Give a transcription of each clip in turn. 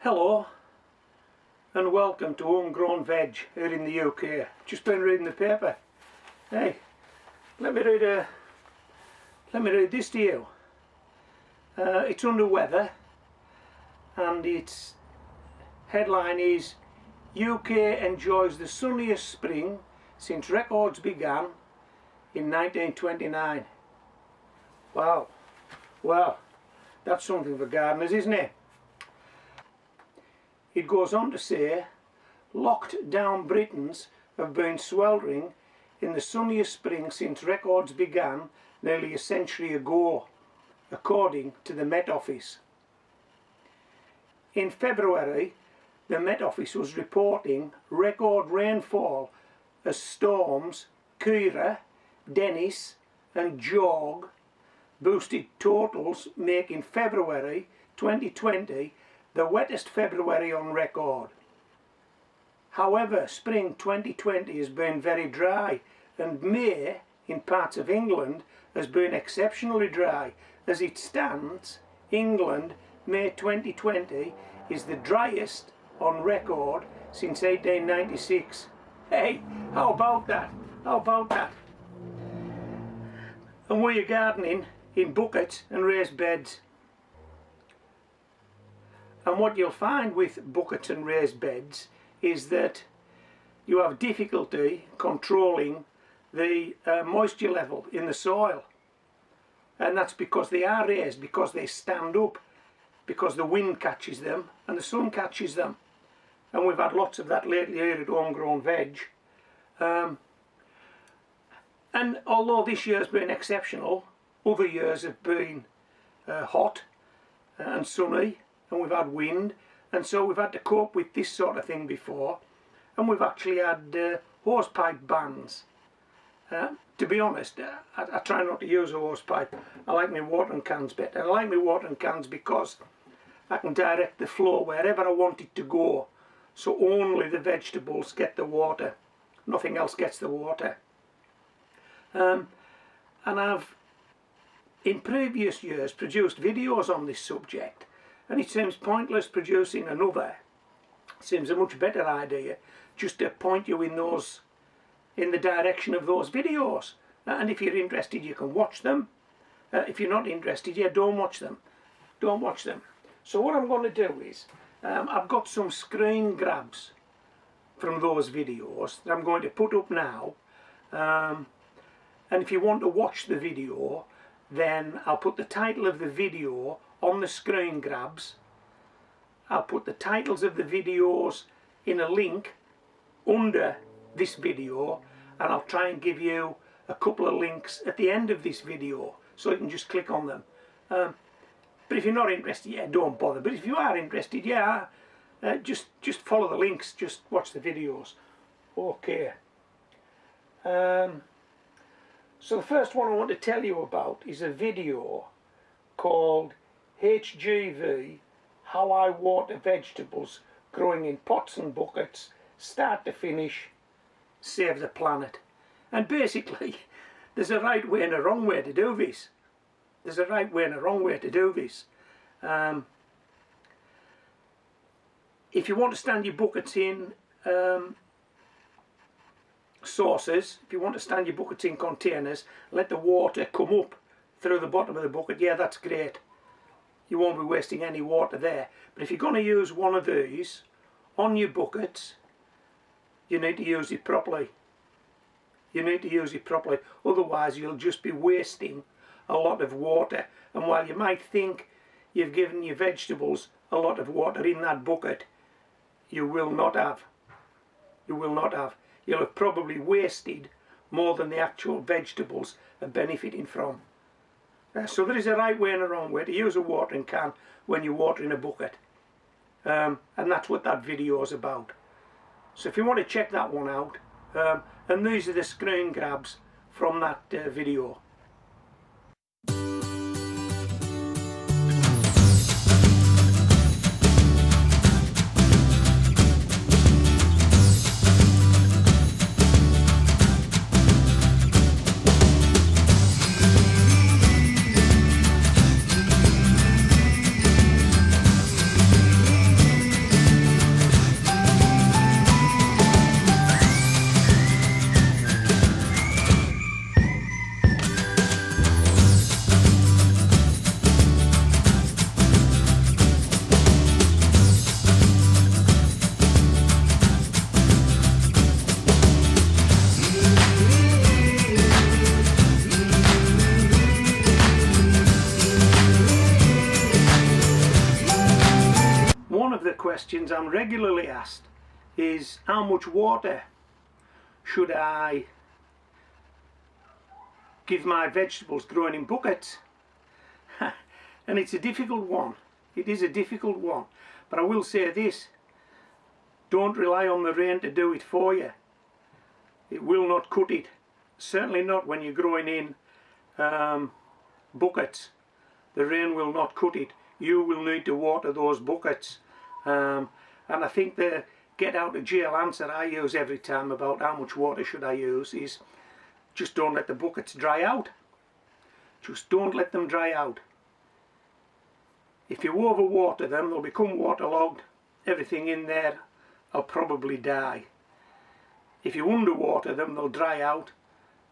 Hello and welcome to Homegrown Veg here in the UK. Just been reading the paper. Hey, let me read this to you. It's under weather and its headline is UK enjoys the sunniest spring since records began in 1929. Wow, well, that's something for gardeners, isn't it? It goes on to say, locked down Britons have been sweltering in the sunniest spring since records began nearly a century ago, according to the Met Office. In February, the Met Office was reporting record rainfall as storms Kira, Dennis and Jog boosted totals, making February 2020 the wettest February on record. However, spring 2020 has been very dry, and May in parts of England has been exceptionally dry. As it stands, England, May 2020 is the driest on record since 1896. Hey, how about that? How about that? And were you gardening in buckets and raised beds? And what you'll find with buckets and raised beds is that you have difficulty controlling the moisture level in the soil. And that's because they are raised, because they stand up, because the wind catches them and the sun catches them. And we've had lots of that lately here at Homegrown Veg. And although this year's been exceptional, other years have been hot and sunny, and we've had wind, and so we've had to cope with this sort of thing before, and we've actually had hosepipe bans. To be honest, I try not to use a hosepipe. I like my watering cans better. I like my watering cans because I can direct the flow wherever I want it to go, so only the vegetables get the water, nothing else gets the water. And I've in previous years produced videos on this subject, and it seems pointless producing another. It seems a much better idea just to point you in the direction of those videos. And if you're interested, you can watch them. If you're not interested, yeah, don't watch them. Don't watch them. So what I'm going to do is, I've got some screen grabs from those videos that I'm going to put up now. And if you want to watch the video, then I'll put the title of the video on the screen grabs. I'll put the titles of the videos in a link under this video, and I'll try and give you a couple of links at the end of this video so you can just click on them. But if you're not interested, yeah, don't bother. But if you are interested, yeah, just follow the links, just watch the videos. Okay. So the first one I want to tell you about is a video called HGV, How I Water Vegetables Growing in Pots and Buckets, Start to Finish, Save the Planet. And basically, there's a right way and a wrong way to do this. There's a right way and a wrong way to do this. If you want to stand your buckets in saucers, if you want to stand your buckets in containers, let the water come up through the bottom of the bucket, yeah, that's great. You won't be wasting any water there. But if you're going to use one of these on your buckets, you need to use it properly. You need to use it properly, otherwise you'll just be wasting a lot of water. And while you might think you've given your vegetables a lot of water in that bucket, you will not have. You will not have. You'll have probably wasted more than the actual vegetables are benefiting from. So there is a right way and a wrong way to use a watering can when you're watering a bucket. And that's what that video is about. So if you want to check that one out, and these are the screen grabs from that video. one of the questions I'm regularly asked is how much water should I give my vegetables growing in buckets? And it's a difficult one. It is a difficult one. But I will say this, don't rely on the rain to do it for you. It will not cut it. Certainly not when you're growing in buckets. The rain will not cut it. You will need to water those buckets. And I think the get out of jail answer I use every time about how much water should I use is just don't let the buckets dry out. Just don't let them dry out. If you overwater them, they'll become waterlogged. Everything in there will probably die. If you underwater them, they'll dry out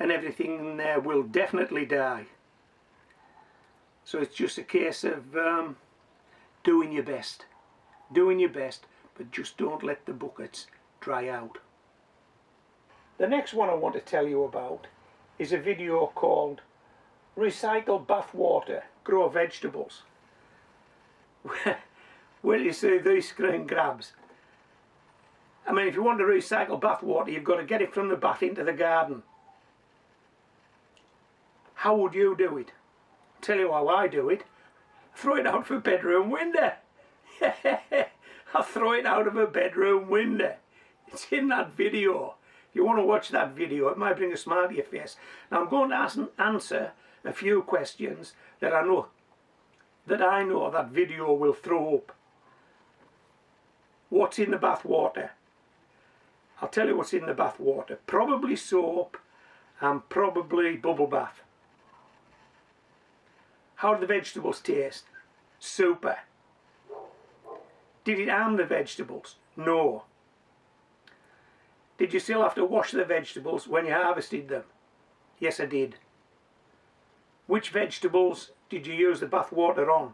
and everything in there will definitely die. So it's just a case of doing your best. Doing your best, but just don't let the buckets dry out. The next one I want to tell you about is a video called Recycle Bath Water, Grow Vegetables. Well, you see these screen grabs. I mean, if you want to recycle bath water, you've got to get it from the bath into the garden. How would you do it? I'll tell you how I do it. Throw it out of a bedroom window. I'll throw it out of a bedroom window. It's in that video. If you want to watch that video, it might bring a smile to your face. Now I'm going to answer a few questions that I know that video will throw up. What's in the bath water? I'll tell you what's in the bath water. Probably soap and probably bubble bath. How do the vegetables taste? Super. Did it harm the vegetables? No. Did you still have to wash the vegetables when you harvested them? Yes, I did. Which vegetables did you use the bath water on?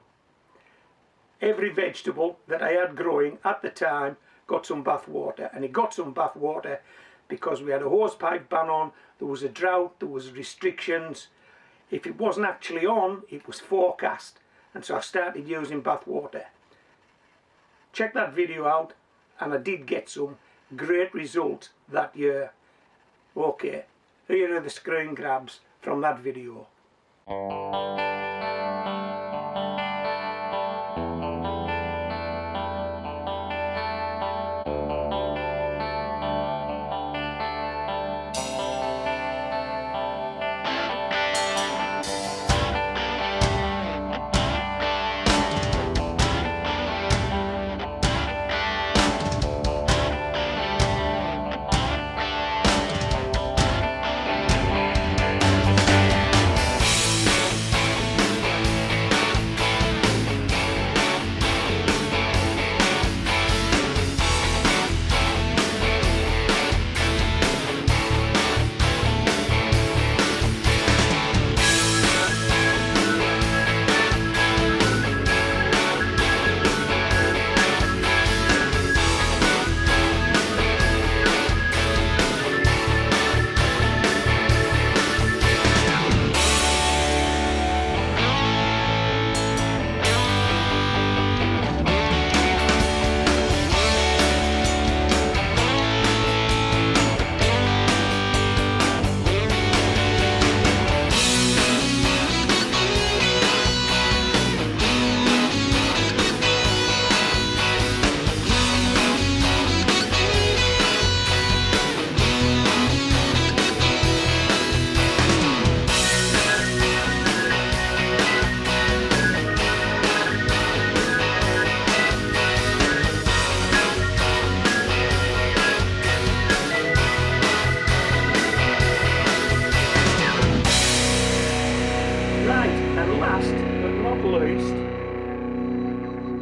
Every vegetable that I had growing at the time got some bath water, and it got some bath water because we had a hosepipe ban on, there was a drought, there was restrictions. If it wasn't actually on, it was forecast, and so I started using bath water. Check that video out, and I did get some great results that year. Okay, here are the screen grabs from that video.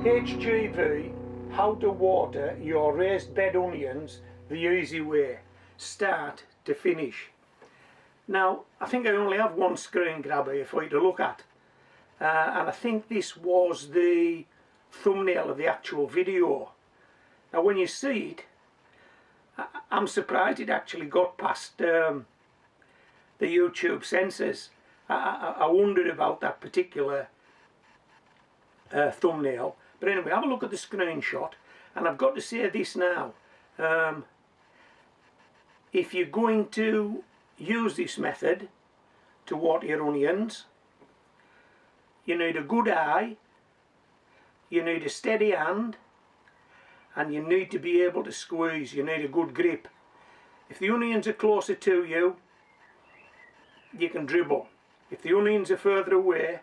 HGV, how to water your raised bed onions the easy way, start to finish. Now I think I only have one screen grab here for you to look at, and I think this was the thumbnail of the actual video. Now when you see it, I'm surprised it actually got past the YouTube censors. I wondered about that particular thumbnail, But anyway, have a look at the screenshot, and I've got to say this now. If you're going to use this method to water your onions, you need a good eye, you need a steady hand, and you need to be able to squeeze. You need a good grip. If the onions are closer to you, you can dribble. If the onions are further away,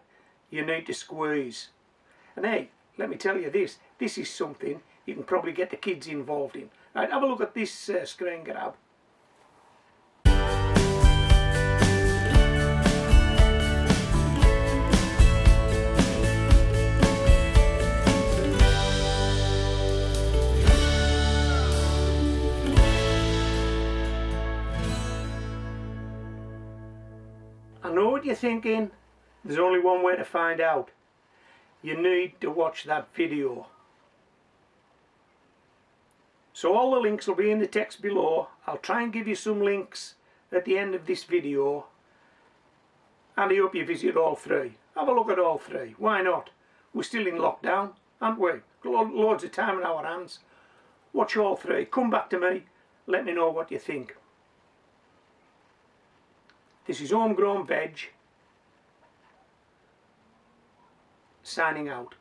you need to squeeze. And hey, let me tell you this is something you can probably get the kids involved in. Right, have a look at this screen grab. I know what you're thinking. There's only one way to find out. You need to watch that video. So all the links will be in the text below. I'll try and give you some links at the end of this video. And I hope you visit all three. Have a look at all three. Why not? We're still in lockdown, aren't we? Loads of time in our hands. Watch all three. Come back to me. Let me know what you think. This is Homegrown Veg, signing out.